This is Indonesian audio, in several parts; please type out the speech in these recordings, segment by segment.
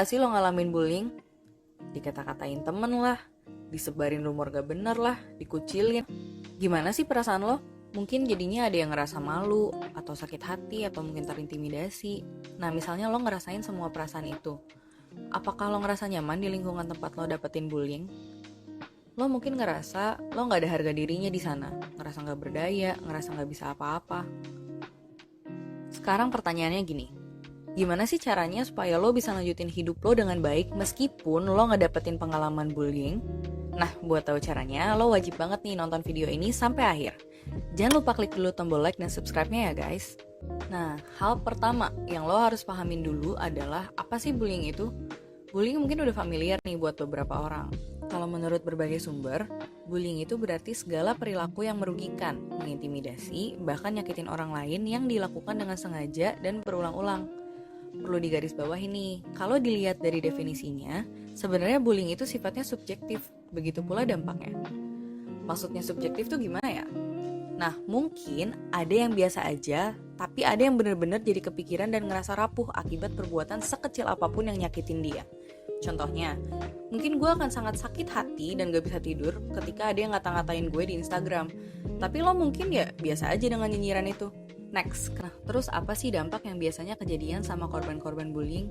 gak sih lo ngalamin bullying? Dikata-katain temen lah, disebarin rumor gak bener lah, dikucilin. Gimana sih perasaan lo? Mungkin jadinya ada yang ngerasa malu, atau sakit hati, atau mungkin terintimidasi. Nah misalnya lo ngerasain semua perasaan itu. Apakah lo ngerasa nyaman di lingkungan tempat lo dapetin bullying? Lo mungkin ngerasa lo gak ada harga dirinya di sana, ngerasa gak berdaya, ngerasa gak bisa apa-apa. Sekarang pertanyaannya gini, gimana sih caranya supaya lo bisa lanjutin hidup lo dengan baik meskipun lo gak dapetin pengalaman bullying? Nah, buat tahu caranya, lo wajib banget nih nonton video ini sampai akhir. Jangan lupa klik dulu tombol like dan subscribe-nya ya guys. Nah, hal pertama yang lo harus pahamin dulu adalah apa sih bullying itu? Bullying mungkin udah familiar nih buat beberapa orang. Kalau menurut berbagai sumber, bullying itu berarti segala perilaku yang merugikan, mengintimidasi, bahkan nyakitin orang lain yang dilakukan dengan sengaja dan berulang-ulang. Perlu digarisbawahi nih, kalau dilihat dari definisinya, sebenarnya bullying itu sifatnya subjektif, begitu pula dampaknya. Maksudnya subjektif tuh gimana ya? Nah, mungkin ada yang biasa aja, tapi ada yang benar-benar jadi kepikiran dan ngerasa rapuh akibat perbuatan sekecil apapun yang nyakitin dia. Contohnya, mungkin gue akan sangat sakit hati dan gak bisa tidur ketika ada yang ngata-ngatain gue di Instagram. Tapi lo mungkin ya biasa aja dengan nyinyiran itu. Next, nah terus apa sih dampak yang biasanya kejadian sama korban-korban bullying?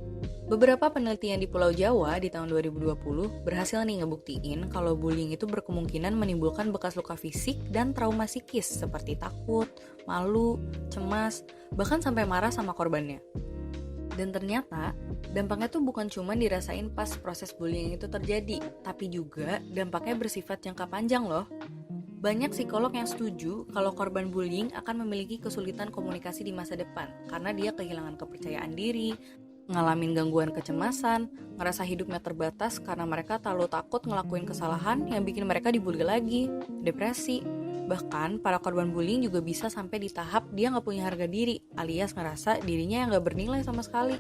Beberapa penelitian di Pulau Jawa di tahun 2020 berhasil nih ngebuktiin kalau bullying itu berkemungkinan menimbulkan bekas luka fisik dan trauma psikis seperti takut, malu, cemas, bahkan sampai marah sama korbannya. Dan ternyata dampaknya tuh bukan cuma dirasain pas proses bullying itu terjadi, tapi juga dampaknya bersifat jangka panjang loh. Banyak psikolog yang setuju kalau korban bullying akan memiliki kesulitan komunikasi di masa depan karena dia kehilangan kepercayaan diri, ngalamin gangguan kecemasan, ngerasa hidupnya terbatas karena mereka terlalu takut ngelakuin kesalahan yang bikin mereka dibully lagi, depresi. Bahkan para korban bullying juga bisa sampai di tahap dia gak punya harga diri, alias ngerasa dirinya yang gak bernilai sama sekali.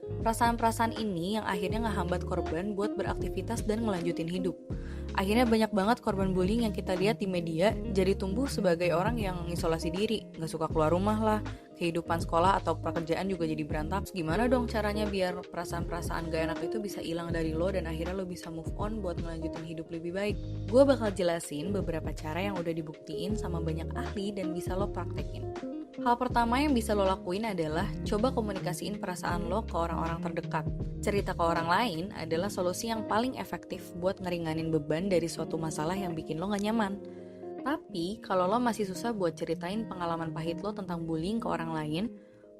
Perasaan-perasaan ini yang akhirnya ngehambat korban buat beraktivitas dan ngelanjutin hidup. Akhirnya banyak banget korban bullying yang kita lihat di media jadi tumbuh sebagai orang yang isolasi diri, gak suka keluar rumah lah, kehidupan sekolah atau pekerjaan juga jadi berantakan. Gimana dong caranya biar perasaan-perasaan gak enak itu bisa hilang dari lo dan akhirnya lo bisa move on buat ngelanjutin hidup lebih baik? Gue bakal jelasin beberapa cara yang udah dibuktiin sama banyak ahli dan bisa lo praktekin. Hal pertama yang bisa lo lakuin adalah coba komunikasiin perasaan lo ke orang-orang terdekat. Cerita ke orang lain adalah solusi yang paling efektif buat ngeringanin beban dari suatu masalah yang bikin lo gak nyaman. Tapi kalau lo masih susah buat ceritain pengalaman pahit lo tentang bullying ke orang lain,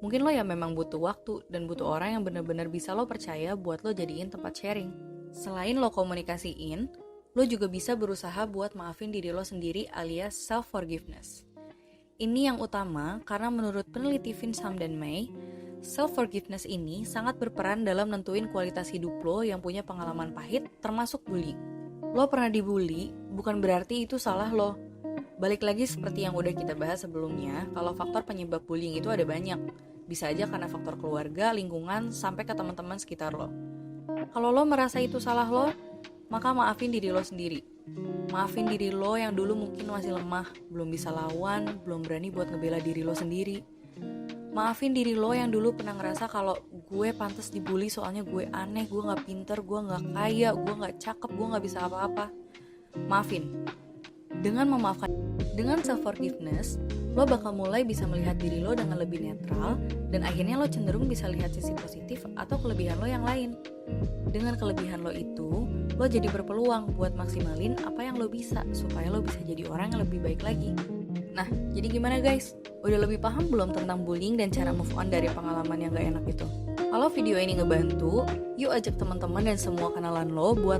mungkin lo ya memang butuh waktu dan butuh orang yang benar-benar bisa lo percaya buat lo jadiin tempat sharing. Selain lo komunikasiin, lo juga bisa berusaha buat maafin diri lo sendiri alias self-forgiveness. Ini yang utama karena menurut peneliti Vinsam dan May, self-forgiveness ini sangat berperan dalam nentuin kualitas hidup lo yang punya pengalaman pahit termasuk bullying. Lo pernah dibully, bukan berarti itu salah lo. Balik lagi seperti yang udah kita bahas sebelumnya, kalau faktor penyebab bullying itu ada banyak. Bisa aja karena faktor keluarga, lingkungan, sampai ke teman-teman sekitar lo. Kalau lo merasa itu salah lo, maka maafin diri lo sendiri. Maafin diri lo yang dulu mungkin masih lemah, belum bisa lawan, belum berani buat ngebela diri lo sendiri. Maafin diri lo yang dulu pernah ngerasa kalau gue pantas dibully soalnya gue aneh, gue gak pinter, gue gak kaya, gue gak cakep, gue gak bisa apa-apa. Maafin. Dengan memaafkan, dengan self-forgiveness, lo bakal mulai bisa melihat diri lo dengan lebih netral dan akhirnya lo cenderung bisa lihat sisi positif atau kelebihan lo yang lain. Dengan kelebihan lo itu, lo jadi berpeluang buat maksimalin apa yang lo bisa supaya lo bisa jadi orang yang lebih baik lagi. Nah, jadi gimana guys? Udah lebih paham belum tentang bullying dan cara move on dari pengalaman yang gak enak itu? Kalau video ini ngebantu, yuk ajak teman-teman dan semua kenalan lo buat